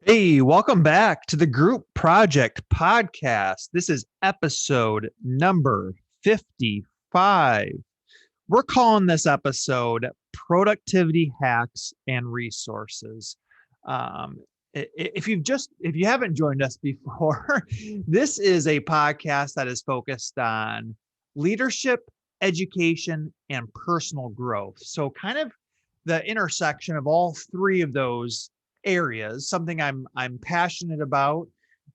Hey, welcome back to the Group Project Podcast. This is episode number 55. We're calling this episode Productivity Hacks and Resources. Um, if you haven't joined us before, this is a podcast that is focused on leadership, education, and personal growth. So kind of the intersection of all three of those areas, something I'm passionate about.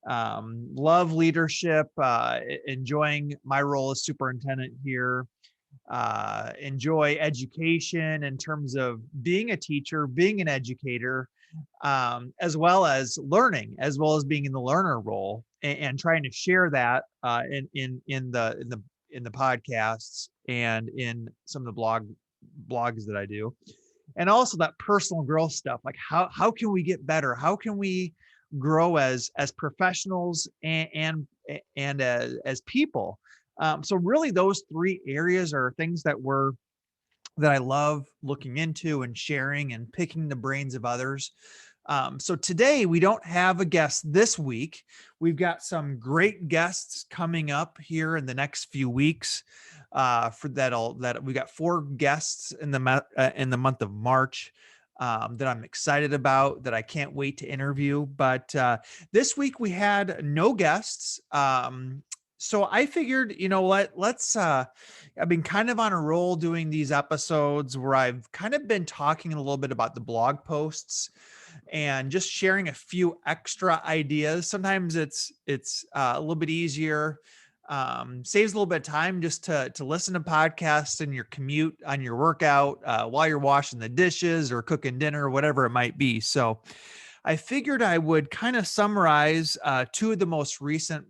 Love leadership, enjoying my role as superintendent here. Enjoy education in terms of being a teacher, being an educator, as well as learning, as well as being in the learner role, and trying to share that in the podcasts and in some of the blogs that I do, and also that personal growth stuff. Like how can we get better? How can we grow as professionals and as people? So really, those three areas are things that I love looking into and sharing and picking the brains of others. So today we don't have a guest this week. We've got some great guests coming up here in the next few weeks. That we got 4 guests in the month of March. That I'm excited about, that I can't wait to interview. But this week we had no guests. So I figured, you know what, I've been kind of on a roll doing these episodes where I've kind of been talking a little bit about the blog posts and just sharing a few extra ideas. Sometimes it's a little bit easier, saves a little bit of time just to listen to podcasts in your commute, on your workout, while you're washing the dishes or cooking dinner or whatever it might be. So I figured I would kind of summarize 2 of the most recent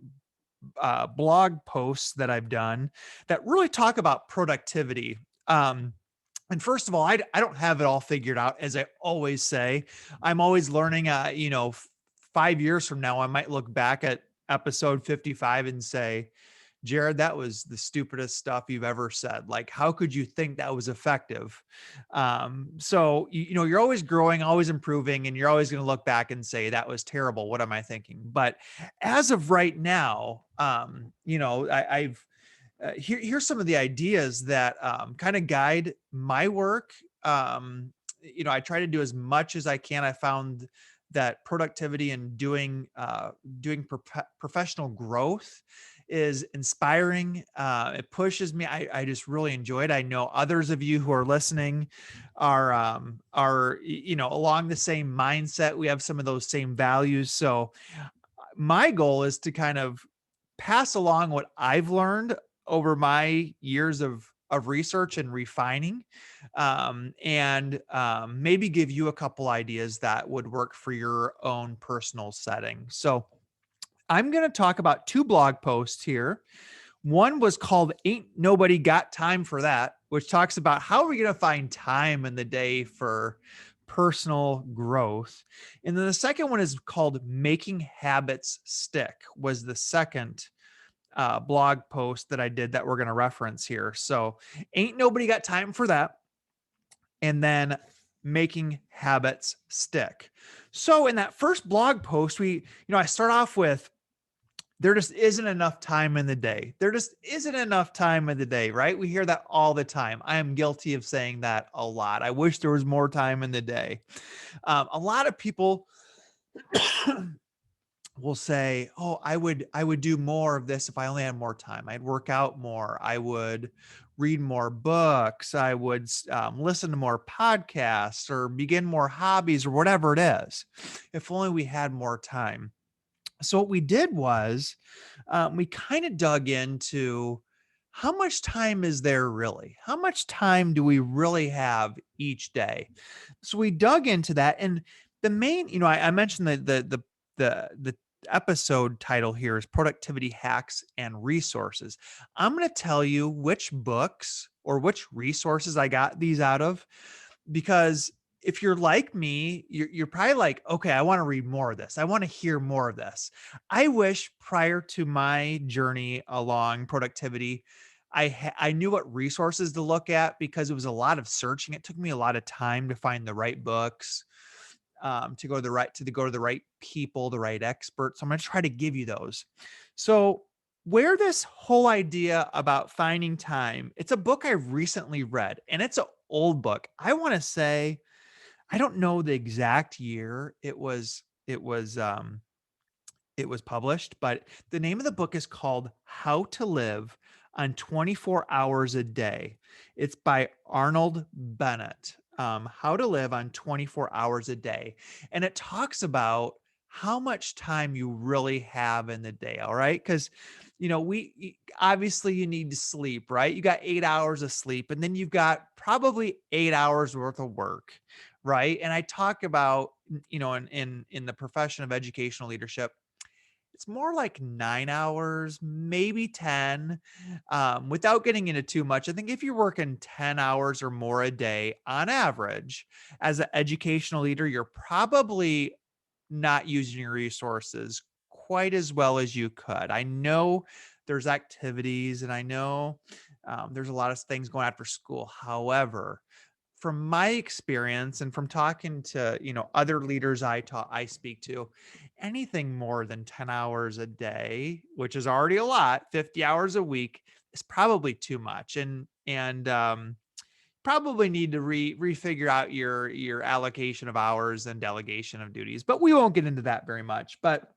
blog posts that I've done that really talk about productivity. And first of all, I don't have it all figured out, as I always say. I'm always learning. 5 years from now, I might look back at episode 55 and say, Jared, that was the stupidest stuff you've ever said. Like, how could you think that was effective? So, you're always growing, always improving, and you're always going to look back and say, that was terrible. What am I thinking? But as of right now, I've here's some of the ideas that kind of guide my work. I try to do as much as I can. I found that productivity and doing professional growth is inspiring. It pushes me. I just really enjoy it. I know others of you who are listening are along the same mindset. We have some of those same values. So my goal is to kind of pass along what I've learned over my years of research and refining, and maybe give you a couple ideas that would work for your own personal setting. So I'm going to talk about 2 blog posts here. One was called Ain't Nobody Got Time for That, which talks about how are we going to find time in the day for personal growth. And then the second one is called Making Habits Stick, was the second blog post that I did that we're going to reference here. So Ain't Nobody Got Time for That. And then Making Habits Stick. So in that first blog post, I start off with, there just isn't enough time in the day. There just isn't enough time in the day, right? We hear that all the time. I am guilty of saying that a lot. I wish there was more time in the day. A lot of people will say, "Oh, I would do more of this if I only had more time. I'd work out more. I would read more books. I would listen to more podcasts or begin more hobbies or whatever it is. If only we had more time." So what we did was we kind of dug into how much time is there really? How much time do we really have each day? So we dug into that, and the main, I mentioned the episode title here is Productivity Hacks and Resources. I'm going to tell you which books or which resources I got these out of, because if you're like me, you're probably like, okay, I want to read more of this. I want to hear more of this. I wish prior to my journey along productivity, I knew what resources to look at, because it was a lot of searching. It took me a lot of time to find the right books. to go to the right people, the right experts. So I'm going to try to give you those. So where this whole idea about finding time, it's a book I recently read, and it's an old book. I want to say, I don't know the exact year it was published, but the name of the book is called How to Live on 24 Hours a Day. It's by Arnold Bennett. How to Live on 24 Hours a Day. And it talks about how much time you really have in the day. All right. Because, obviously you need to sleep, right? You got 8 hours of sleep, and then you've got probably 8 hours worth of work. Right. And I talk about, in the profession of educational leadership, it's more like 9 hours, maybe 10. Without getting into too much, I think if you're working 10 hours or more a day on average as an educational leader, you're probably not using your resources quite as well as you could. I know there's activities, and I know there's a lot of things going after school. However, from my experience and from talking to other leaders I speak to, anything more than 10 hours a day, which is already a lot, 50 hours a week, is probably too much. And probably need to refigure out your allocation of hours and delegation of duties. But we won't get into that very much. But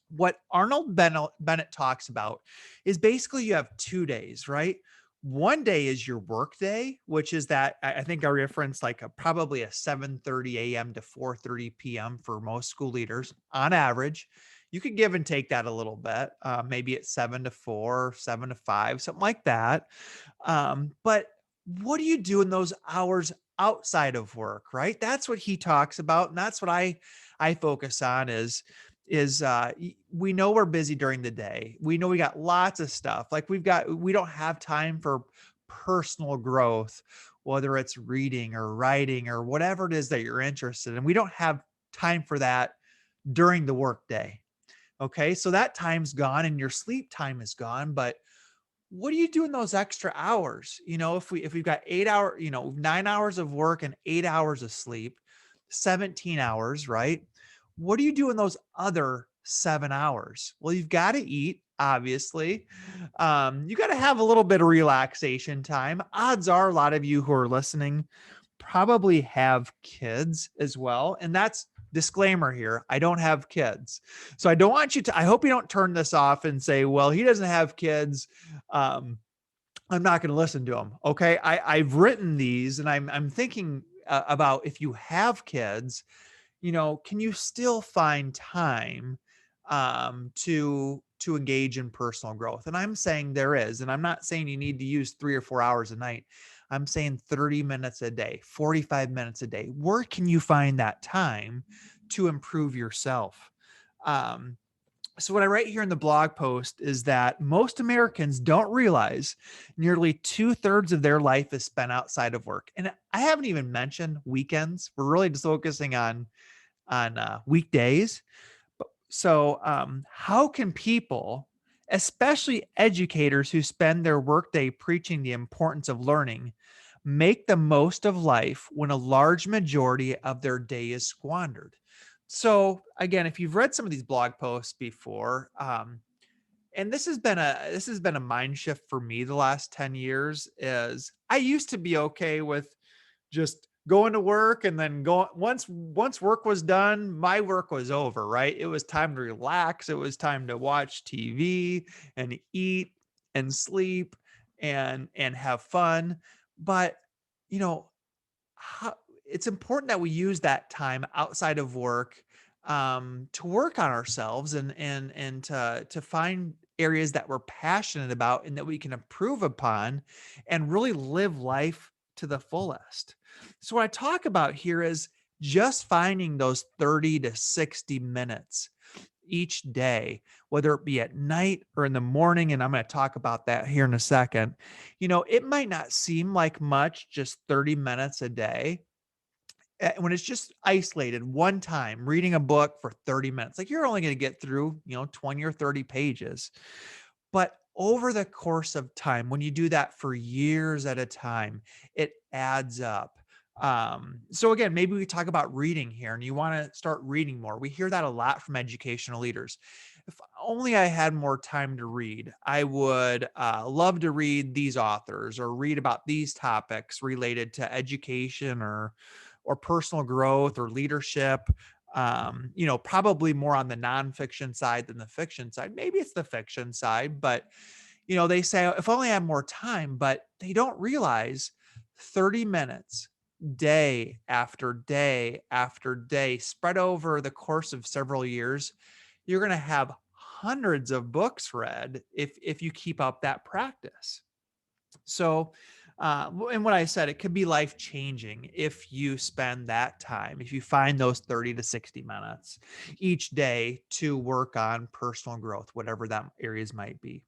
what Arnold Bennett talks about is basically you have 2 days, right? One day is your work day, which is that I think I referenced like probably a 7:30 a.m. to 4:30 p.m. for most school leaders on average. You could give and take that a little bit. Maybe it's 7 to 4, 7 to 5, something like that. But what do you do in those hours outside of work, right? That's what he talks about, and that's what I focus on is we know we're busy during the day. We know we got lots of stuff. Like we don't have time for personal growth, whether it's reading or writing or whatever it is that you're interested in. We don't have time for that during the workday. Okay. So that time's gone and your sleep time is gone. But what do you do in those extra hours? If we've got 8 hour, 9 hours of work and 8 hours of sleep, 17 hours, right? What do you do in those other 7 hours? Well, you've got to eat, obviously. You got to have a little bit of relaxation time. Odds are a lot of you who are listening probably have kids as well. And that's disclaimer here. I don't have kids. So I don't want you to, I hope you don't turn this off and say, well, he doesn't have kids. I'm not going to listen to him. Okay. I've written these, and I'm thinking about if you have kids, can you still find time to engage in personal growth? And I'm saying there is, and I'm not saying you need to use 3 or 4 hours a night. I'm saying 30 minutes a day, 45 minutes a day. Where can you find that time to improve yourself? So what I write here in the blog post is that most Americans don't realize nearly 2/3 of their life is spent outside of work. And I haven't even mentioned weekends. We're really just focusing on weekdays. So how can people, especially educators who spend their workday preaching the importance of learning, make the most of life when a large majority of their day is squandered? So again, if you've read some of these blog posts before, and this has been a mind shift for me the last 10 years, is I used to be okay with just going to work and then once work was done, my work was over, right? It was time to relax. It was time to watch TV and eat and sleep and have fun. But you know, how, it's important that we use that time outside of work to work on ourselves and to find areas that we're passionate about and that we can improve upon and really live life to the fullest. So what I talk about here is just finding those 30 to 60 minutes each day, whether it be at night or in the morning. And I'm going to talk about that here in a second. It might not seem like much, just 30 minutes a day, when it's just isolated one time, reading a book for 30 minutes. Like you're only going to get through 20 or 30 pages. But over the course of time, when you do that for years at a time, it adds up. So again, maybe we talk about reading here and you want to start reading more. We hear that a lot from educational leaders. If only I had more time to read, I would love to read these authors or read about these topics related to education or personal growth or leadership. Probably more on the nonfiction side than the fiction side. Maybe it's the fiction side, but they say, if only I had more time, but they don't realize 30 minutes, day after day after day, spread over the course of several years, you're going to have hundreds of books read if you keep up that practice. So, and what I said, it could be life changing if you spend that time, if you find those 30 to 60 minutes each day to work on personal growth, whatever that areas might be.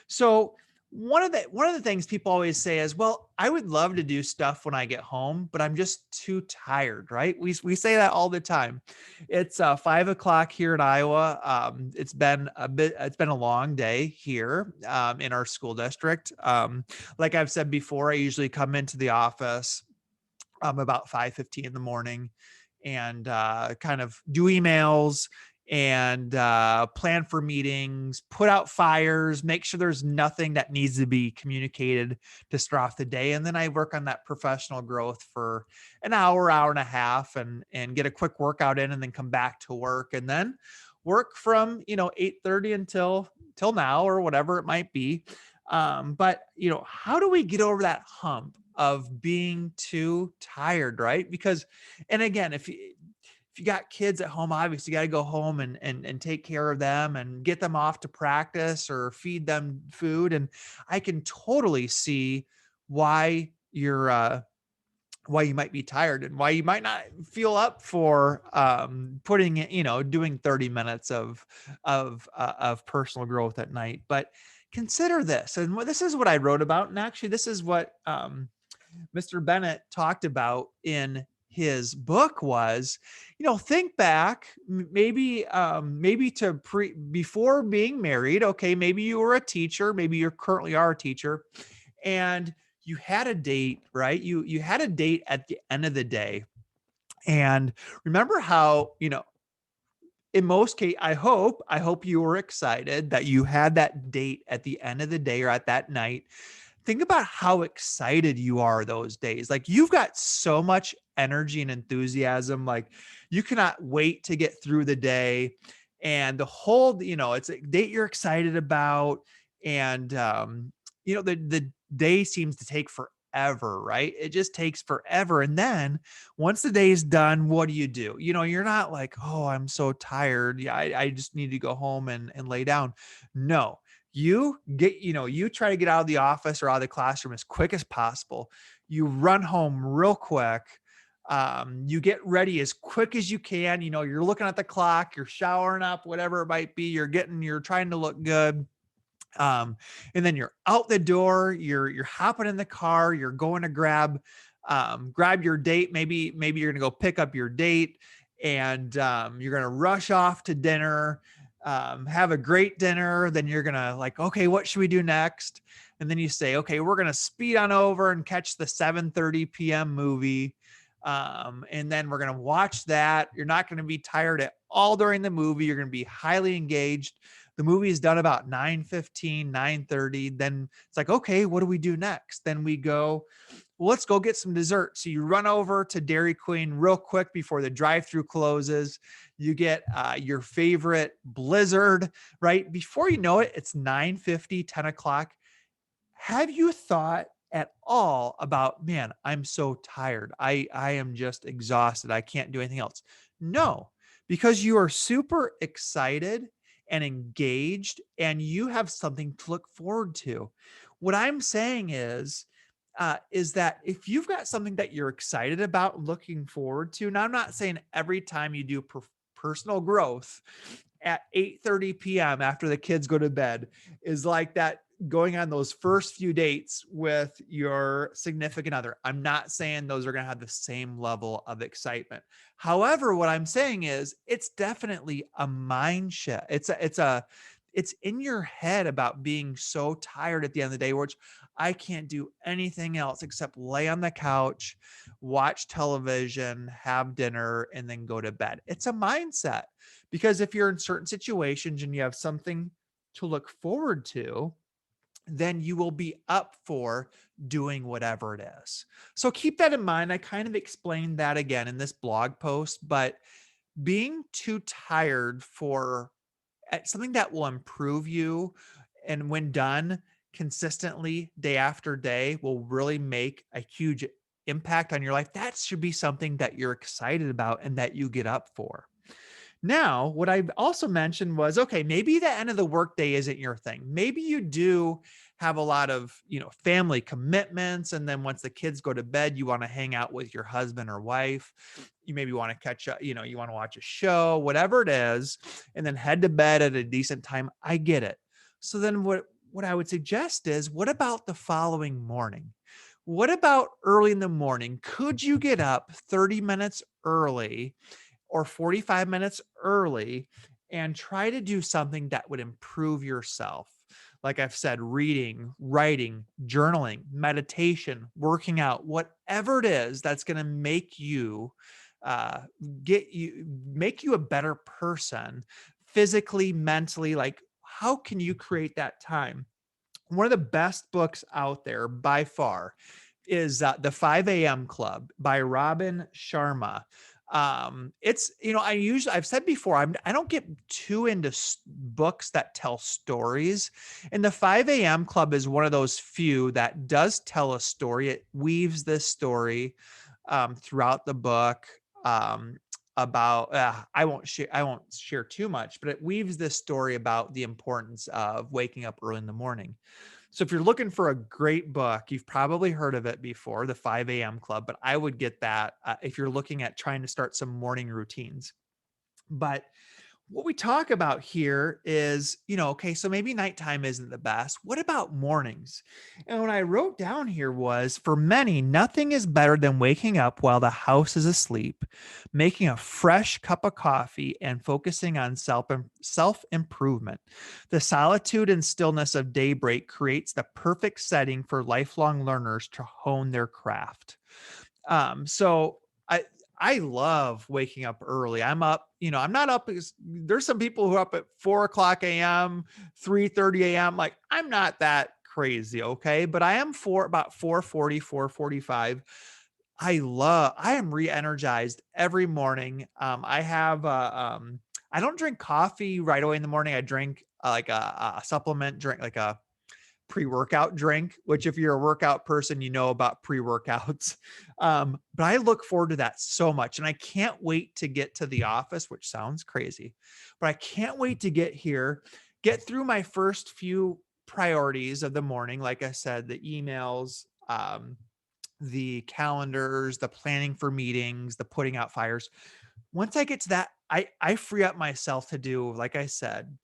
So, one of the things people always say is, well, I would love to do stuff when I get home, but I'm just too tired, right? We say that all the time. It's 5 o'clock here in Iowa. It's been a long day here in our school district. Like I've said before, I usually come into the office about 5:15 in the morning and kind of do emails and plan for meetings, put out fires, make sure there's nothing that needs to be communicated to start off the day. And then I work on that professional growth for an hour and a half and get a quick workout in and then come back to work and then work from 8:30 until now or whatever it might be. But how do we get over that hump of being too tired, right? Because, and again, if you got kids at home, obviously you got to go home and take care of them and get them off to practice or feed them food. And I can totally see why why you might be tired and why you might not feel up for putting it, doing 30 minutes of personal growth at night. But consider this, and this is what I wrote about, and actually this is what Mr. Bennett talked about in his book was, think back, maybe to before being married. Okay, maybe you were a teacher, maybe you currently are a teacher, and you had a date, right? You had a date at the end of the day. And remember how, in most cases, I hope you were excited that you had that date at the end of the day or at that night. Think about how excited you are those days. Like you've got so much energy and enthusiasm. Like you cannot wait to get through the day and the whole, it's a date you're excited about. And, the day seems to take forever, right? It just takes forever. And then once the day is done, what do? You're not like, oh, I'm so tired. Yeah, I just need to go home and lay down. No, you try to get out of the office or out of the classroom as quick as possible. You run home real quick. You get ready as quick as you can. You're looking at the clock, you're showering up, whatever it might be. You're trying to look good. And then you're out the door, you're hopping in the car, you're going to grab your date. Maybe you're going to go pick up your date and you're going to rush off to dinner, have a great dinner. Then you're going to like, okay, what should we do next? And then you say, okay, we're going to speed on over and catch the 7:30 p.m. movie. And then we're going to watch that. You're not going to be tired at all during the movie. You're going to be highly engaged. The movie is done about 9:15, 9:30. Then it's like, okay, what do we do next? Then we go, well, let's go get some dessert. So you run over to Dairy Queen real quick before the drive-through closes. You get your favorite Blizzard, right? Before you know it, it's 9:50, 10 o'clock. Have you thought at all about, man, I'm so tired. I am just exhausted. I can't do anything else. No, because you are super excited and engaged and you have something to look forward to. What I'm saying is that if you've got something that you're excited about, looking forward to, now I'm not saying every time you do personal growth at 8:30 p.m. after the kids go to bed is like that going on those first few dates with your significant other. I'm not saying those are going to have the same level of excitement. However, what I'm saying is it's definitely a mind shift. it's in your head about being so tired at the end of the day, which I can't do anything else except lay on the couch, watch television, have dinner, and then go to bed. It's a mindset, because if you're in certain situations and you have something to look forward to, then you will be up for doing whatever it is. So keep that in mind. I kind of explained that again in this blog post, but being too tired for something that will improve you, and when done consistently day after day, will really make a huge impact on your life. That should be something that you're excited about and that you get up for. Now, what I also mentioned was, okay, maybe the end of the workday isn't your thing. Maybe you do have a lot of, family commitments. And then once the kids go to bed, you want to hang out with your husband or wife. You maybe want to catch up, you want to watch a show, whatever it is, and then head to bed at a decent time. I get it. So then what I would suggest is, what about the following morning? What about early in the morning? Could you get up 30 minutes early or 45 minutes early and try to do something that would improve yourself? Like I've said, reading, writing, journaling, meditation, working out, whatever it is that's going to make you make you a better person physically, mentally. Like, how can you create that time? One of the best books out there by far is The 5 a.m. Club by Robin Sharma. I've said before, I don't get too into books that tell stories, and the 5 a.m. Club is one of those few that does tell a story. It weaves this story throughout the book, about I won't share too much, but it weaves this story about the importance of waking up early in the morning. So if you're looking for a great book, you've probably heard of it before, The 5 a.m. Club, but I would get that if you're looking at trying to start some morning routines. But what we talk about here is, okay, so maybe nighttime isn't the best. What about mornings? And what I wrote down here was, for many, nothing is better than waking up while the house is asleep, making a fresh cup of coffee, and focusing on self-improvement. The solitude and stillness of daybreak creates the perfect setting for lifelong learners to hone their craft. So I love waking up early. I'm up, I'm not up. There's some people who are up at 4:00 a.m., 3:30 a.m. Like, I'm not that crazy. Okay. But I am about 4:40, 4:45. I am re-energized every morning. I don't drink coffee right away in the morning. I drink like a supplement drink, like a pre-workout drink, which if you're a workout person, about pre-workouts. But I look forward to that so much. And I can't wait to get to the office, which sounds crazy, but I can't wait to get here, get through my first few priorities of the morning. Like I said, the emails, the calendars, the planning for meetings, the putting out fires. Once I get to that, I free up myself to do, like I said,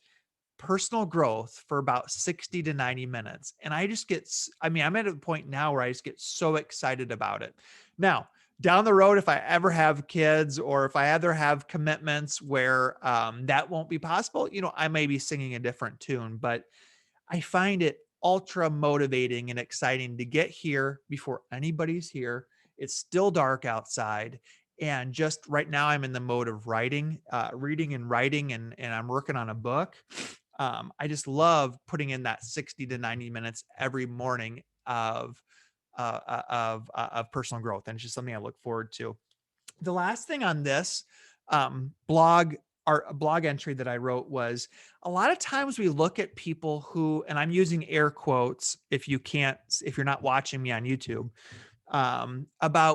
personal growth for about 60 to 90 minutes. And I'm at a point now where I just get so excited about it. Now, down the road, if I ever have kids, or if I ever have commitments where that won't be possible, I may be singing a different tune, but I find it ultra motivating and exciting to get here before anybody's here. It's still dark outside. And just right now, I'm in the mode of reading and writing, and I'm working on a book. I just love putting in that 60 to 90 minutes every morning of personal growth. And it's just something I look forward to. The last thing on this blog entry that I wrote was, a lot of times we look at people who, and I'm using air quotes if you're not watching me on YouTube,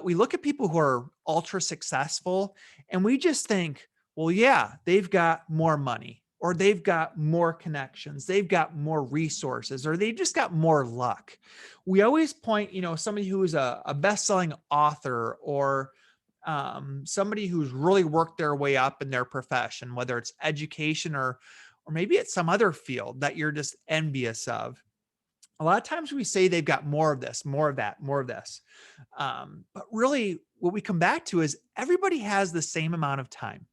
we look at people who are ultra successful, and we just think, well, yeah, they've got more money, or they've got more connections, they've got more resources, or they just got more luck. We always point, somebody who is a best-selling author, or somebody who's really worked their way up in their profession, whether it's education or maybe it's some other field that you're just envious of. A lot of times we say they've got more of this, more of that, more of this. But really what we come back to is, everybody has the same amount of time.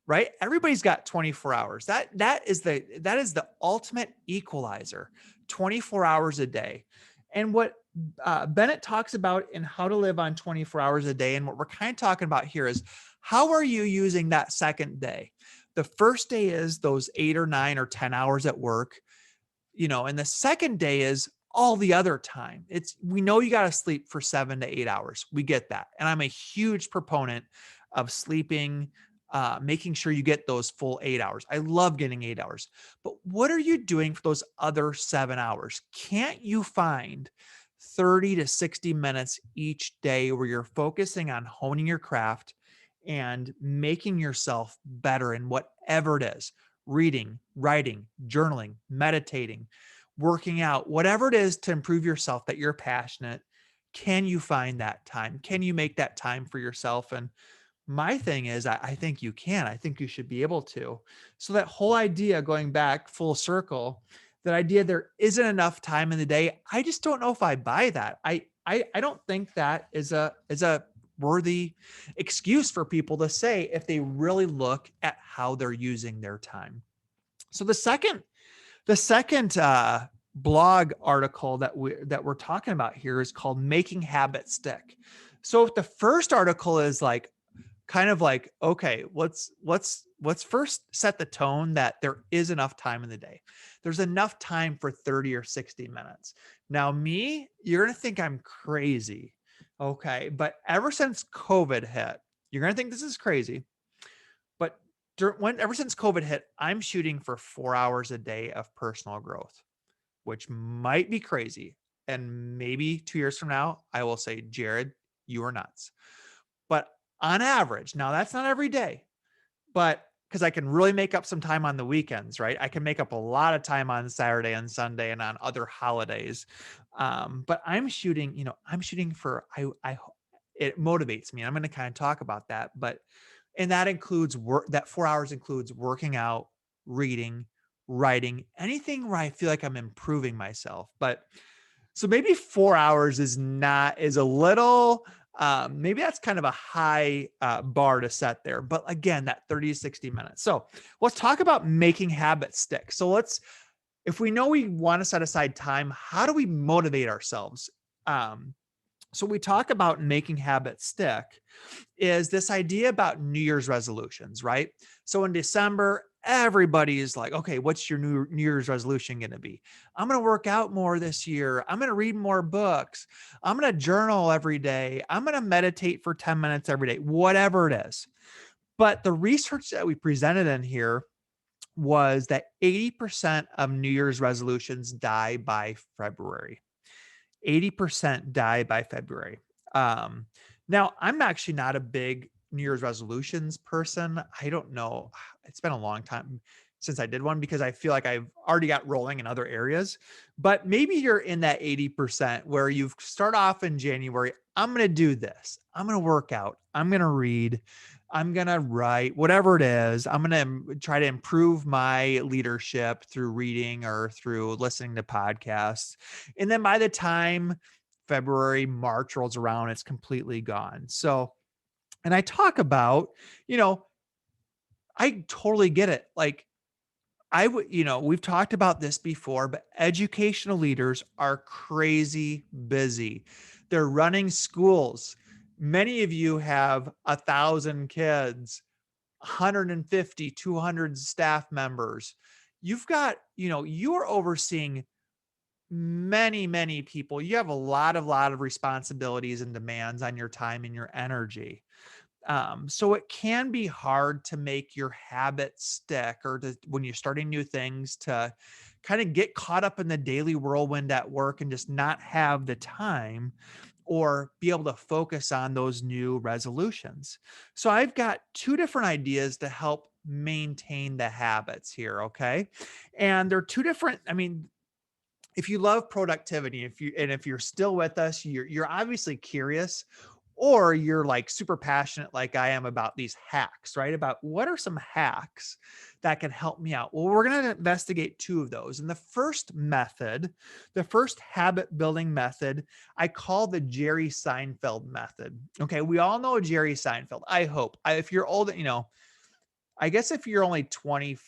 right? Everybody's got 24 hours. That is the ultimate equalizer, 24 hours a day. And what Bennett talks about in How to Live on 24 Hours a Day, and what we're kind of talking about here is, how are you using that second day? The first day is those 8 or 9 or 10 hours at work, and the second day is all the other time. We know you got to sleep for 7 to 8 hours. We get that. And I'm a huge proponent of sleeping, making sure you get those full 8 hours. I love getting 8 hours. But what are you doing for those other 7 hours? Can't you find 30 to 60 minutes each day where you're focusing on honing your craft and making yourself better in whatever it is? Reading, writing, journaling, meditating, working out, whatever it is to improve yourself that you're passionate. Can you find that time? Can you make that time for yourself? And my thing is, I think you can. I think you should be able to. So that whole idea, going back full circle, that idea there isn't enough time in the day, I just don't know if I buy that. I don't think that is a worthy excuse for people to say if they really look at how they're using their time. So the second blog article that we're talking about here is called Making Habits Stick. So if the first article is like kind of like, okay, let's first set the tone that there is enough time in the day. There's enough time for 30 or 60 minutes. Now you're going to think I'm crazy. Okay. But ever since COVID hit, you're going to think this is crazy. But ever since COVID hit, I'm shooting for 4 hours a day of personal growth, which might be crazy. And maybe 2 years from now, I will say, Jared, you are nuts. But on average, now that's not every day, but because I can really make up some time on the weekends, right? I can make up a lot of time on Saturday and Sunday and on other holidays. But I'm shooting for, it motivates me. I'm going to kind of talk about that, and that includes that 4 hours includes working out, reading, writing, anything where I feel like I'm improving myself. But so maybe 4 hours is a little, maybe that's kind of a high bar to set there. But again, that 30 to 60 minutes. So let's talk about making habits stick. So if we know we want to set aside time, how do we motivate ourselves? So we talk about making habits stick is this idea about New Year's resolutions, right? So in December, everybody is like, okay, what's your New Year's resolution going to be? I'm going to work out more this year. I'm going to read more books. I'm going to journal every day. I'm going to meditate for 10 minutes every day, whatever it is. But the research that we presented in here was that 80% of New Year's resolutions die by February. 80% die by February. Now, I'm actually not a big New Year's resolutions person. I don't know. It's been a long time since I did one because I feel like I've already got rolling in other areas. But maybe you're in that 80% where you start off in January. I'm going to do this. I'm going to work out. I'm going to read. I'm going to write, whatever it is. I'm going to try to improve my leadership through reading or through listening to podcasts. And then by the time February, March rolls around, it's completely gone. So, and I talk about, I totally get it. Like we've talked about this before, but educational leaders are crazy busy. They're running schools. Many of you have 1,000 kids, 150, 200 staff members. You've got, you are overseeing many, many people. You have a lot of responsibilities and demands on your time and your energy. So it can be hard to make your habits stick, or when you're starting new things, to kind of get caught up in the daily whirlwind at work and just not have the time or be able to focus on those new resolutions. So I've got 2 different ideas to help maintain the habits here. Okay. And they're 2 different, if you love productivity, if you're still with us, you're obviously curious, or you're like super passionate like I am about these hacks, right? About what are some hacks that can help me out? Well, we're going to investigate 2 of those. And the first habit building method, I call the Jerry Seinfeld method. Okay. We all know Jerry Seinfeld. I hope if you're old, I guess if you're only 20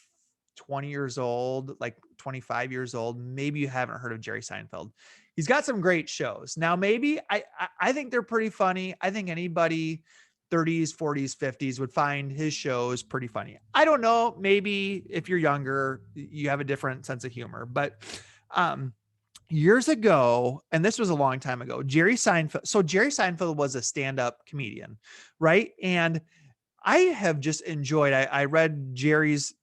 years old, like 25 years old, maybe you haven't heard of Jerry Seinfeld. He's got some great shows. Now, maybe I think they're pretty funny. I think anybody 30s, 40s, 50s would find his shows pretty funny. I don't know. Maybe if you're younger, you have a different sense of humor. But years ago, and this was a long time ago, Jerry Seinfeld. So Jerry Seinfeld was a stand-up comedian, right? And I have just enjoyed. I read Jerry's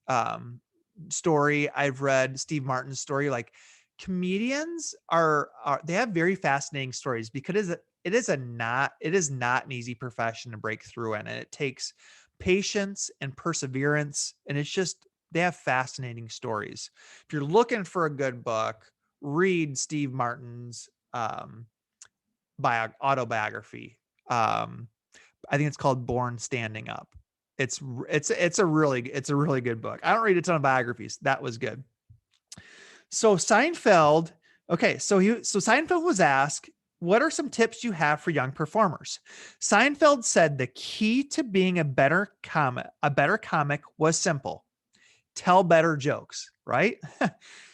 story. I've read Steve Martin's story. Like comedians are they have very fascinating stories because it is not an easy profession to break through in, and it takes patience and perseverance. And it's just they have fascinating stories. If you're looking for a good book, read Steve Martin's autobiography. I think it's called Born Standing Up. It's a really good book. I don't read a ton of biographies. That was good. So Seinfeld, okay, so Seinfeld was asked, what are some tips you have for young performers? Seinfeld said the key to being a better comic was simple. Tell better jokes, right?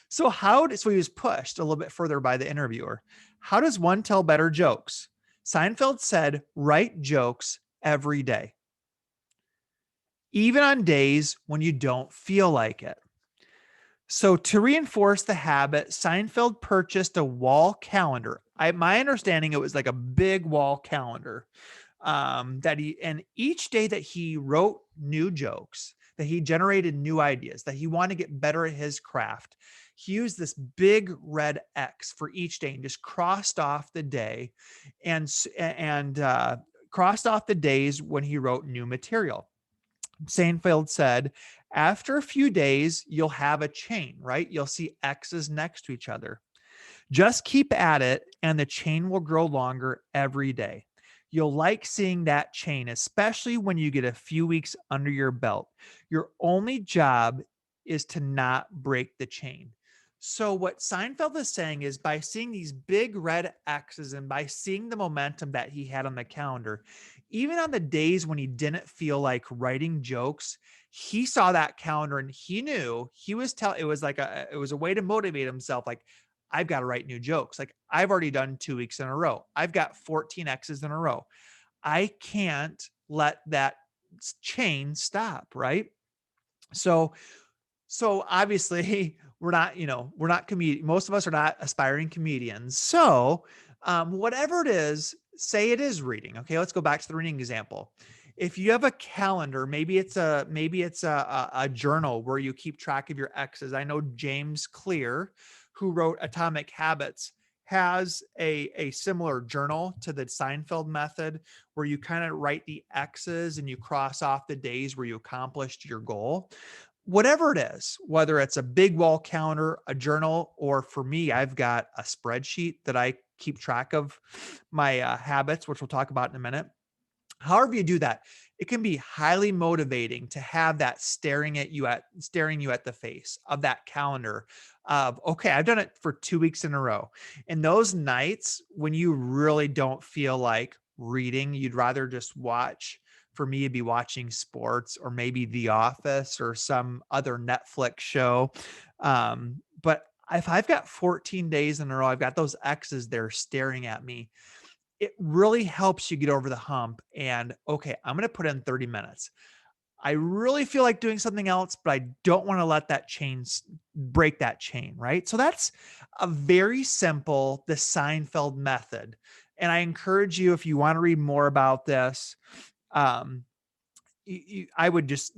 So he was pushed a little bit further by the interviewer. How does one tell better jokes? Seinfeld said, write jokes every day, even on days when you don't feel like it. So to reinforce the habit, Seinfeld purchased a wall calendar. My understanding, it was like a big wall calendar and each day that he wrote new jokes, that he generated new ideas, that he wanted to get better at his craft, he used this big red X for each day and just crossed off the day and crossed off the days when he wrote new material. Seinfeld said, after a few days, you'll have a chain, right? You'll see X's next to each other. Just keep at it, and the chain will grow longer every day. You'll like seeing that chain, especially when you get a few weeks under your belt. Your only job is to not break the chain. So what Seinfeld is saying is, by seeing these big red X's and by seeing the momentum that he had on the calendar, even on the days when he didn't feel like writing jokes, he saw that calendar and he knew it was a way to motivate himself. Like, I've got to write new jokes. Like, I've already done 2 weeks in a row. I've got 14 X's in a row. I can't let that chain stop. Right. So obviously we're not most of us are not aspiring comedians. So whatever it is, say it is reading. Okay. Let's go back to the reading example. If you have a calendar, maybe it's a journal where you keep track of your X's. I know James Clear, who wrote Atomic Habits, has a similar journal to the Seinfeld method, where you kind of write the X's and you cross off the days where you accomplished your goal. Whatever it is, whether it's a big wall calendar, a journal, or for me, I've got a spreadsheet that I keep track of my habits, which we'll talk about in a minute. However you do that, it can be highly motivating to have that staring you at the face of that calendar of, okay, I've done it for 2 weeks in a row. And those nights when you really don't feel like reading, you'd rather just watch. For me, it'd be watching sports or maybe The Office or some other Netflix show. But if I've got 14 days in a row, I've got those X's there staring at me, it really helps you get over the hump. And okay, I'm going to put in 30 minutes. I really feel like doing something else, but I don't want to let that break that chain. Right. So that's a very simple, the Seinfeld method. And I encourage you, if you want to read more about this, I would just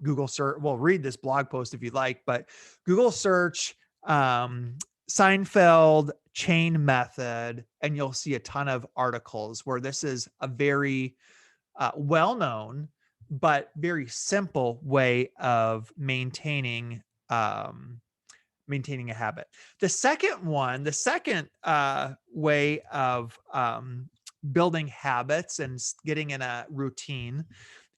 Google search, read this blog post if you'd like, but Google search Seinfeld chain method, and you'll see a ton of articles where this is a very well-known but very simple way of maintaining a habit. The second way of building habits and getting in a routine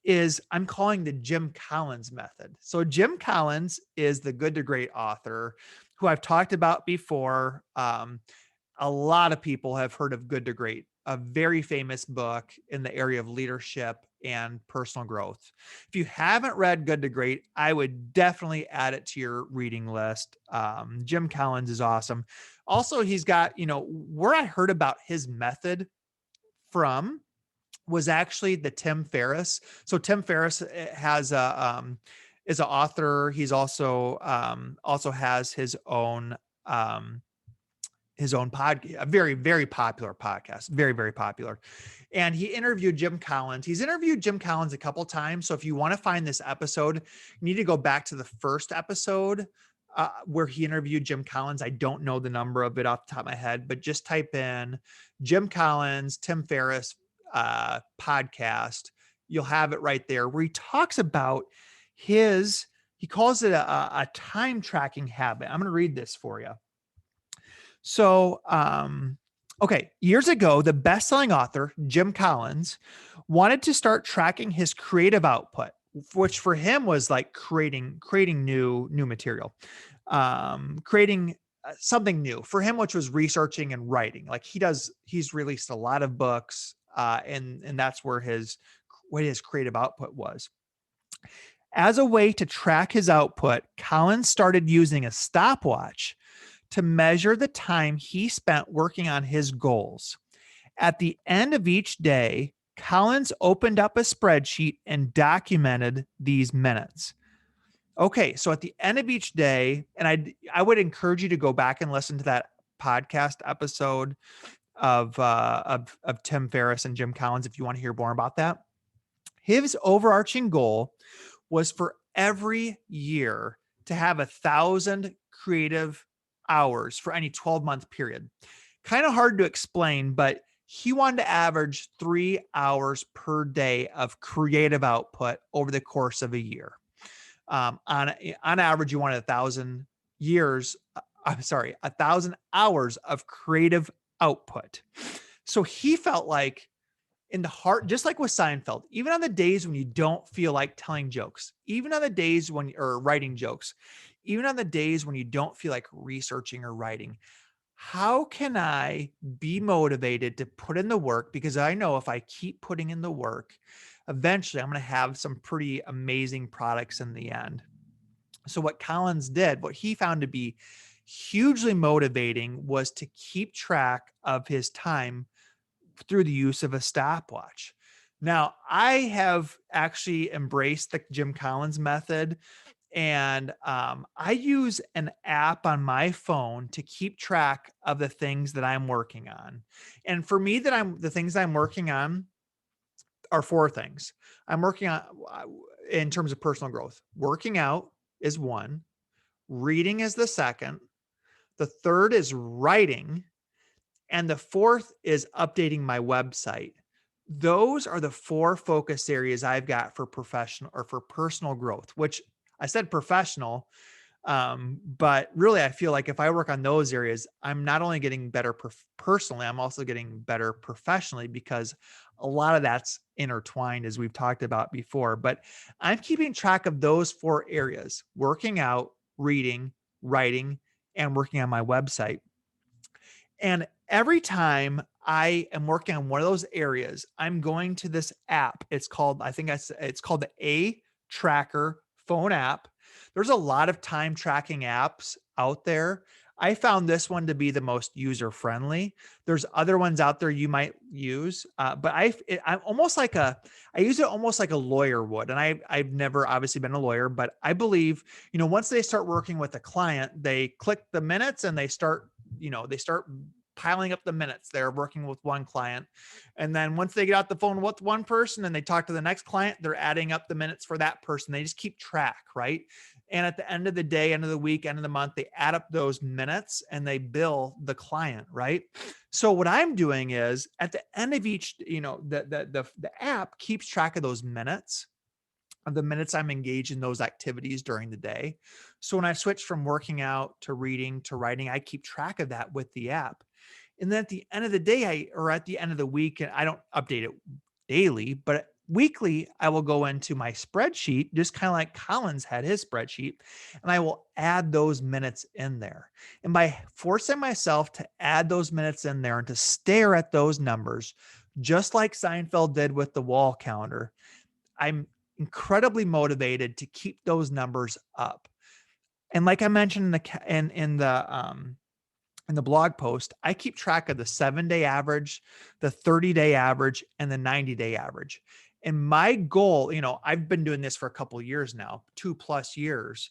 is I'm calling the Jim Collins method. So Jim Collins is the Good to Great author who I've talked about before. A lot of people have heard of Good to Great, a very famous book in the area of leadership and personal growth. If you haven't read Good to Great, I would definitely add it to your reading list. Jim Collins is awesome. Also, he's got, where I heard about his method from was actually the Tim Ferriss. So Tim Ferriss has is an author. He's also has his own podcast, a very, very popular podcast, very, very popular. And he interviewed Jim Collins. He's interviewed Jim Collins a couple times. So if you want to find this episode, you need to go back to the first episode where he interviewed Jim Collins. I don't know the number of it off the top of my head, but just type in Jim Collins, Tim Ferriss podcast. You'll have it right there where he talks about he calls it a time tracking habit. I'm going to read this for you. So, okay, years ago, the best-selling author, Jim Collins, wanted to start tracking his creative output, which for him was like creating new material, creating something new for him, which was researching and writing. Like he's released a lot of books, and that's where what his creative output was. As a way to track his output, Collins started using a stopwatch to measure the time he spent working on his goals. At the end of each day, Collins opened up a spreadsheet and documented these minutes. Okay, so at the end of each day, and I would encourage you to go back and listen to that podcast episode of Tim Ferriss and Jim Collins if you want to hear more about that. His overarching goal was for every year to have 1,000 creative hours for any 12-month period. Kind of hard to explain, but he wanted to average 3 hours per day of creative output over the course of a year. On average, you wanted 1,000 hours of creative output. So he felt like in the heart, just like with Seinfeld, even on the days when you don't feel like telling jokes, even on the days or writing jokes, even on the days when you don't feel like researching or writing, how can I be motivated to put in the work? Because I know if I keep putting in the work, eventually I'm going to have some pretty amazing products in the end. So what Collins did, what he found to be hugely motivating was to keep track of his time through the use of a stopwatch. Now, I have actually embraced the Jim Collins method, and I use an app on my phone to keep track of the things that I'm working on. And for me, the things I'm working on are 4 things. I'm working on in terms of personal growth. Working out is 1, reading is the 2nd, the 3rd is writing, and the 4th is updating my website. Those are the 4 focus areas I've got for professional or for personal growth, which I said professional, but really I feel like if I work on those areas, I'm not only getting better personally, I'm also getting better professionally because a lot of that's intertwined as we've talked about before. But I'm keeping track of those 4 areas: working out, reading, writing, and working on my website. And every time I am working on one of those areas, I'm going to this app. It's called, it's called the A Tracker phone app. There's a lot of time tracking apps out there. I found this one to be the most user-friendly. There's other ones out there you might use, but I'm almost like I use it almost like a lawyer would. And I've never obviously been a lawyer, but I believe, once they start working with a client, they click the minutes and they start piling up the minutes. They're working with one client. And then once they get out the phone with one person and they talk to the next client, they're adding up the minutes for that person. They just keep track, right? And at the end of the day, end of the week, end of the month, they add up those minutes and they bill the client, right? So what I'm doing is at the end of each, the app keeps track of those minutes, of the minutes I'm engaged in those activities during the day. So when I switch from working out to reading to writing, I keep track of that with the app. And then at the end of the day, or at the end of the week, and I don't update it daily, but weekly, I will go into my spreadsheet, just kind of like Collins had his spreadsheet, and I will add those minutes in there. And by forcing myself to add those minutes in there and to stare at those numbers just like Seinfeld did with the wall calendar. I'm incredibly motivated to keep those numbers up. And like I mentioned in the blog post, I keep track of the 7-day average, the 30-day average, and the 90-day average. And my goal, I've been doing this for a couple of years now, 2+ years.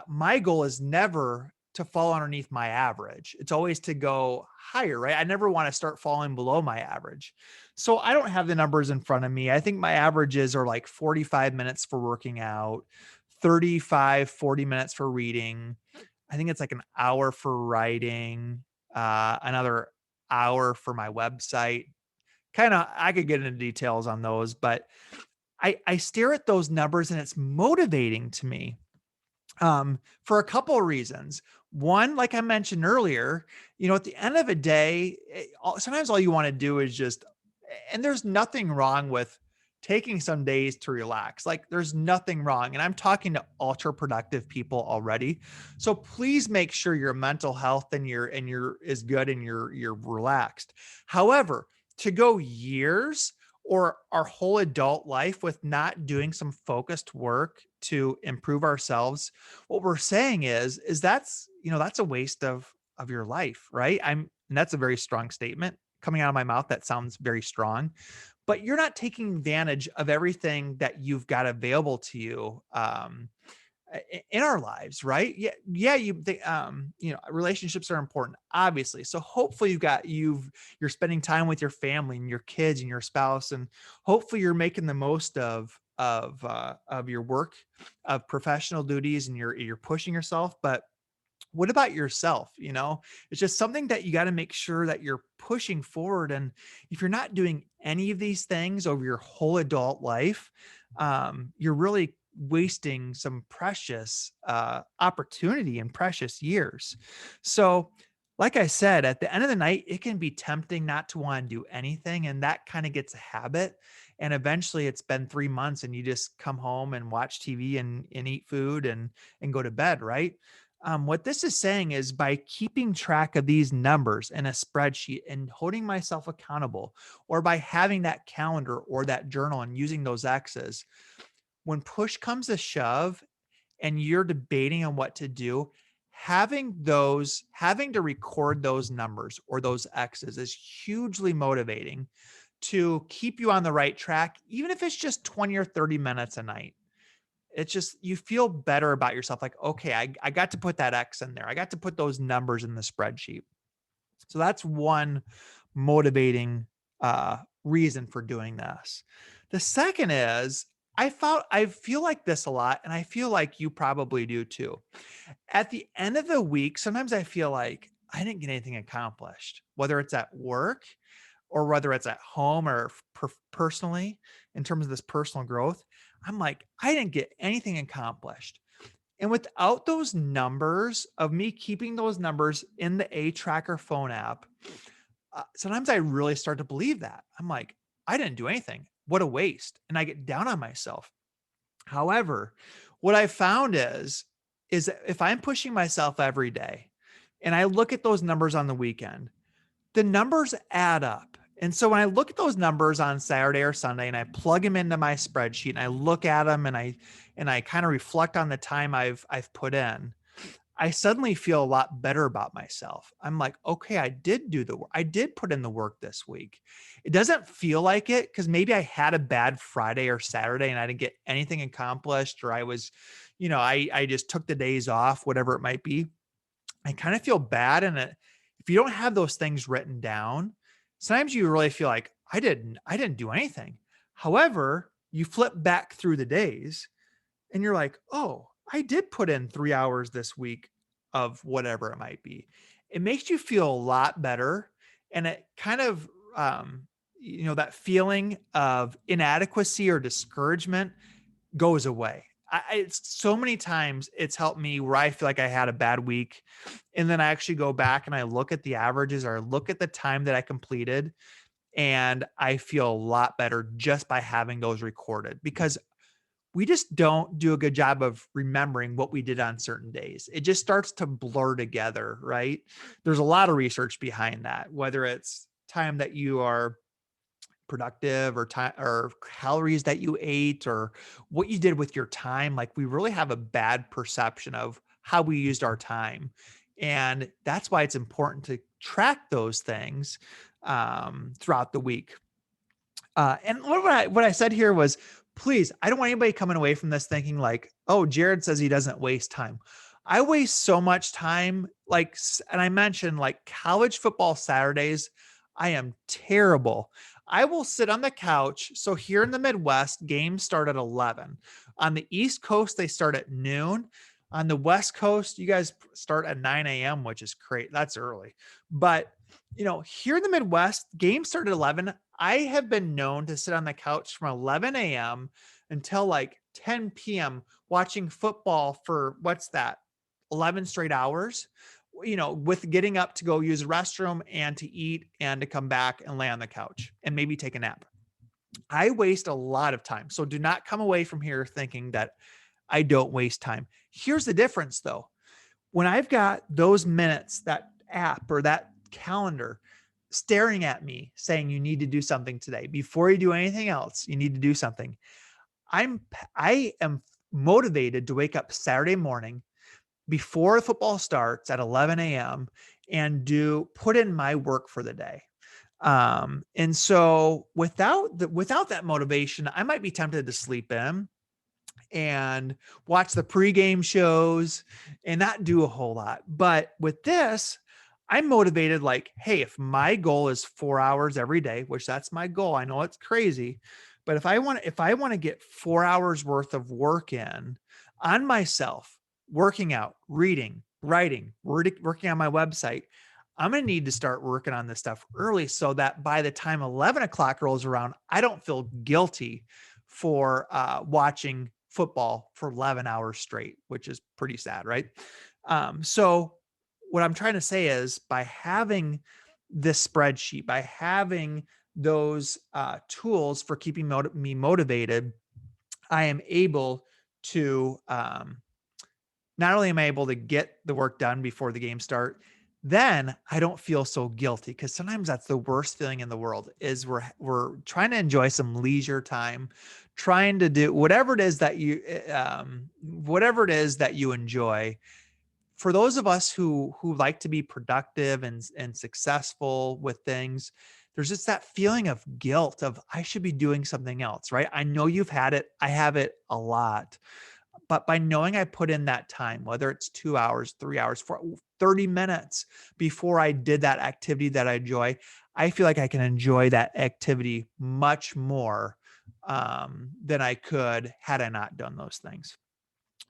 My goal is never to fall underneath my average. It's always to go higher, right? I never want to start falling below my average. So I don't have the numbers in front of me. I think my averages are like 45 minutes for working out, 40 minutes for reading. I think it's like an hour for writing, another hour for my website. Kind of, I could get into details on those, but I stare at those numbers and it's motivating to me, for a couple of reasons. One, like I mentioned earlier, at the end of a day, sometimes all you want to do is just, and there's nothing wrong with taking some days to relax. Like there's nothing wrong. And I'm talking to ultra productive people already. So please make sure your mental health and your is good and you're relaxed. However, to go years or our whole adult life with not doing some focused work to improve ourselves, what we're saying is that's a waste of your life, right? And that's a very strong statement coming out of my mouth. That sounds very strong, but you're not taking advantage of everything that you've got available to you, in our lives, right? Yeah. Relationships are important, obviously. So hopefully you're spending time with your family and your kids and your spouse, and hopefully you're making the most of your work, of professional duties, and you're pushing yourself. But what about yourself? It's just something that you got to make sure that you're pushing forward. And if you're not doing any of these things over your whole adult life, you're really wasting some precious opportunity and precious years. So, like I said, at the end of the night, it can be tempting not to want to do anything. And that kind of gets a habit. And eventually it's been 3 months and you just come home and watch TV and eat food and go to bed, right? What this is saying is by keeping track of these numbers in a spreadsheet and holding myself accountable, or by having that calendar or that journal and using those X's, when push comes to shove and you're debating on what to do, having to record those numbers or those X's is hugely motivating to keep you on the right track, even if it's just 20 or 30 minutes a night. It's just, you feel better about yourself. Like, okay, I got to put that X in there. I got to put those numbers in the spreadsheet. So that's one motivating reason for doing this. The second is I feel like this a lot, and I feel like you probably do too. At the end of the week, sometimes I feel like I didn't get anything accomplished, whether it's at work or whether it's at home or personally, in terms of this personal growth. I'm like, I didn't get anything accomplished. And without those numbers, of me keeping those numbers in the A Tracker phone app, sometimes I really start to believe that. I'm like, I didn't do anything. What a waste. And I get down on myself. However, what I found is that if I'm pushing myself every day and I look at those numbers on the weekend, the numbers add up. And so when I look at those numbers on Saturday or Sunday and I plug them into my spreadsheet and I look at them and I kind of reflect on the time I've put in, I suddenly feel a lot better about myself. I'm like, okay, I did do the work. I did put in the work this week. It doesn't feel like it because maybe I had a bad Friday or Saturday and I didn't get anything accomplished, or I was, I just took the days off, whatever it might be. I kind of feel bad. And if you don't have those things written down, sometimes you really feel like I didn't do anything. However, you flip back through the days and you're like, oh, I did put in 3 hours this week of whatever it might be. It makes you feel a lot better. And it kind of, that feeling of inadequacy or discouragement goes away. It's so many times it's helped me where I feel like I had a bad week. And then I actually go back and I look at the averages or look at the time that I completed. And I feel a lot better just by having those recorded, because we just don't do a good job of remembering what we did on certain days. It just starts to blur together, right? There's a lot of research behind that, whether it's time that you are productive, or time, or calories that you ate, or what you did with your time. Like, we really have a bad perception of how we used our time. And that's why it's important to track those things throughout the week. And what I said here was, please, I don't want anybody coming away from this thinking like, oh, Jared says he doesn't waste time. I waste so much time. Like, and I mentioned like college football Saturdays, I am terrible. I will sit on the couch. So here in the Midwest, games start at 11. On the East Coast, they start at noon. On the West Coast, you guys start at 9 a.m., which is great. That's early. But here in the Midwest, games start at 11. I have been known to sit on the couch from 11 a.m. until like 10 p.m. watching football for, what's that, 11 straight hours, with getting up to go use the restroom and to eat and to come back and lay on the couch and maybe take a nap. I waste a lot of time. So do not come away from here thinking that I don't waste time. Here's the difference though. When I've got those minutes, that app or that calendar staring at me saying you need to do something today, before you do anything else, you need to do something. I am motivated to wake up Saturday morning before football starts at 11 a.m. and put in my work for the day. And so without that motivation, I might be tempted to sleep in and watch the pregame shows and not do a whole lot. But with this, I'm motivated like, hey, if my goal is 4 hours every day, which that's my goal, I know it's crazy, but if I want to get 4 hours worth of work in on myself, working out, reading, writing, working on my website, I'm going to need to start working on this stuff early so that by the time 11 o'clock rolls around, I don't feel guilty for watching football for 11 hours straight, which is pretty sad, right? So what I'm trying to say is, by having this spreadsheet, by having those tools for keeping me motivated, I am able to, not only am I able to get the work done before the game start, then I don't feel so guilty, because sometimes that's the worst feeling in the world, is we're trying to enjoy some leisure time, trying to do whatever it is that you enjoy. For those of us who like to be productive and successful with things, there's just that feeling of guilt of, I should be doing something else, right? I know you've had it. I have it a lot. But by knowing I put in that time, whether it's 2 hours, 3 hours, 30 minutes before I did that activity that I enjoy, I feel like I can enjoy that activity much more than I could had I not done those things.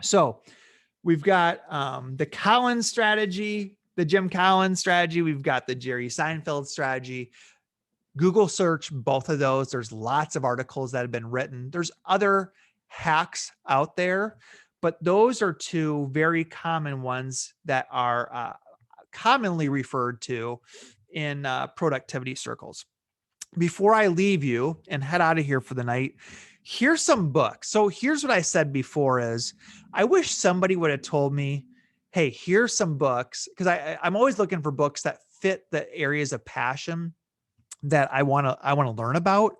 So we've got the Collins strategy, the Jim Collins strategy. We've got the Jerry Seinfeld strategy. Google search both of those. There's lots of articles that have been written. There's other hacks out there, but those are two very common ones that are commonly referred to in productivity circles. Before I leave you and head out of here for the night, here's some books. So here's what I said before is, I wish somebody would have told me, hey, here's some books, because I'm always looking for books that fit the areas of passion that I want to learn about.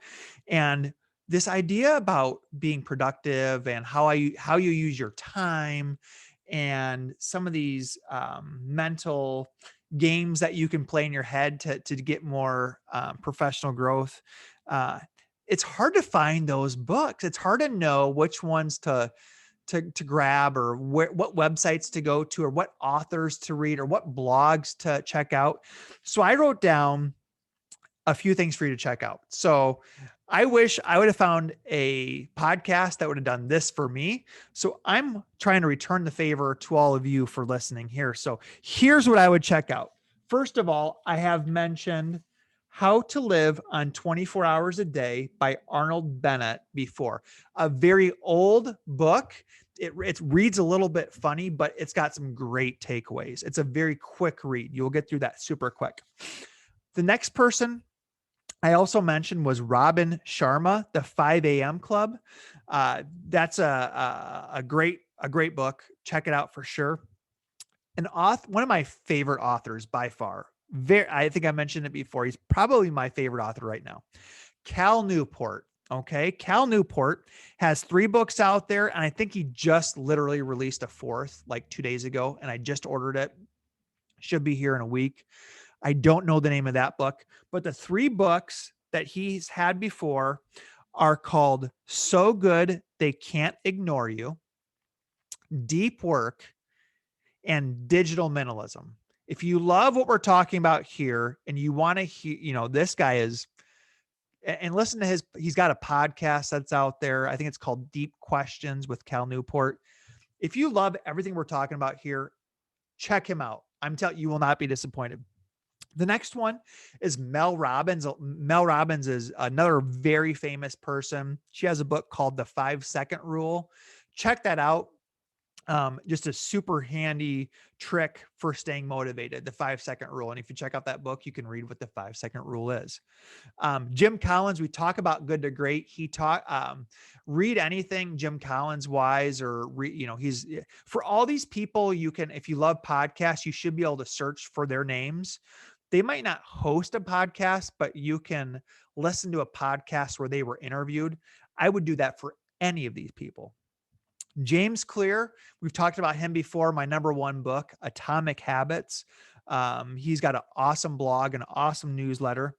And this idea about being productive and how you use your time, and some of these mental games that you can play in your head to get more professional growth. It's hard to find those books. It's hard to know which ones to grab, or what websites to go to, or what authors to read, or what blogs to check out. So I wrote down a few things for you to check out. So I wish I would have found a podcast that would have done this for me. So I'm trying to return the favor to all of you for listening here. So here's what I would check out. First of all, I have mentioned How to Live on 24 Hours a Day by Arnold Bennett before. A very old book. It reads a little bit funny, but it's got some great takeaways. It's a very quick read. You'll get through that super quick. The next person I also mentioned was Robin Sharma, The 5 a.m. Club. That's a great book. Check it out for sure. One of my favorite authors by far. I think I mentioned it before. He's probably my favorite author right now. Cal Newport. Okay. Cal Newport has 3 books out there. And I think he just literally released a 4th like 2 days ago. And I just ordered it. Should be here in a week. I don't know the name of that book, but the 3 books that he's had before are called So Good They Can't Ignore You, Deep Work, and Digital Minimalism. If you love what we're talking about here and you want to hear, this guy is, and listen to he's got a podcast that's out there. I think it's called Deep Questions with Cal Newport. If you love everything we're talking about here, check him out. I'm telling you, will not be disappointed. The next one is Mel Robbins. Mel Robbins is another very famous person. She has a book called The 5-Second Rule. Check that out. Just a super handy trick for staying motivated, the 5-second rule. And if you check out that book, you can read what the 5-second rule is. Jim Collins, we talk about good to great. Read anything Jim Collins wise, or he's for all these people. You can, if you love podcasts, you should be able to search for their names. They might not host a podcast, but you can listen to a podcast where they were interviewed. I would do that for any of these people. James Clear, we've talked about him before. My number 1 book, Atomic Habits. He's got an awesome blog, an awesome newsletter.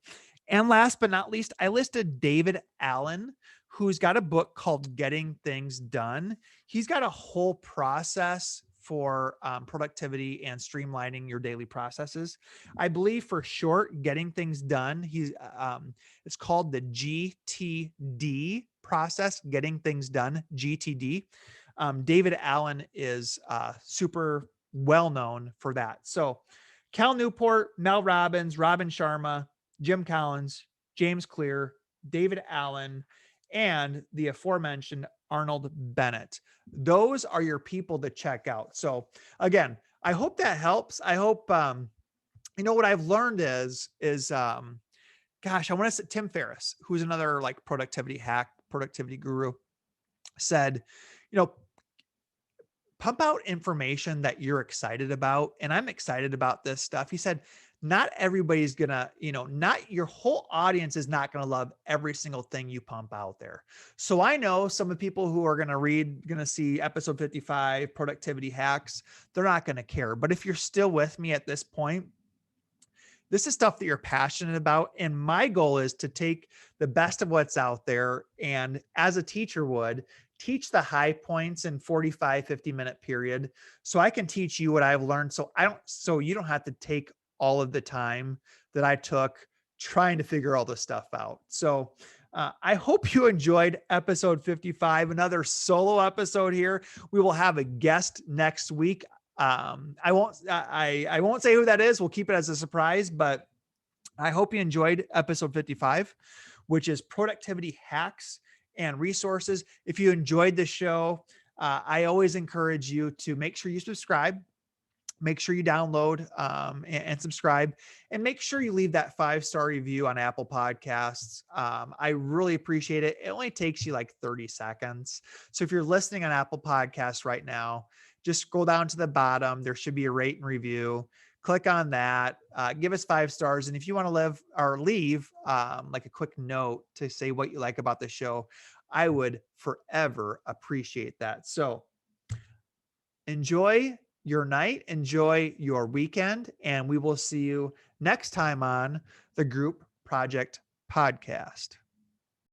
And last but not least, I listed David Allen, who's got a book called Getting Things Done. He's got a whole process for productivity and streamlining your daily processes. I believe for short, Getting Things Done, it's called the GTD process, Getting Things Done, GTD. David Allen is super well known for that. So Cal Newport, Mel Robbins, Robin Sharma, Jim Collins, James Clear, David Allen, and the aforementioned Arnold Bennett. Those are your people to check out. So again, I hope that helps. I hope, what I've learned is I want to say Tim Ferriss, who's another like productivity hack, productivity guru, said, pump out information that you're excited about. And I'm excited about this stuff. He said, not everybody's gonna, not your whole audience is not gonna love every single thing you pump out there. So I know some of the people who are gonna see episode 55, productivity hacks, they're not gonna care. But if you're still with me at this point, this is stuff that you're passionate about. And my goal is to take the best of what's out there. And as a teacher would, teach the high points in 45, 50-minute period. So I can teach you what I've learned. So you don't have to take all of the time that I took trying to figure all this stuff out. So I hope you enjoyed episode 55, another solo episode here. We will have a guest next week. I won't say who that is. We'll keep it as a surprise, but I hope you enjoyed episode 55, which is productivity hacks and resources. If you enjoyed the show, I always encourage you to make sure you subscribe, make sure you download and subscribe, and make sure you leave that 5-star review on Apple Podcasts. I really appreciate it. It only takes you like 30 seconds. So if you're listening on Apple Podcasts right now, just scroll down to the bottom. There should be a rate and review. Click on that. Give us 5 stars. And if you want to leave like a quick note to say what you like about the show, I would forever appreciate that. So enjoy your night, enjoy your weekend, and we will see you next time on the Group Project Podcast.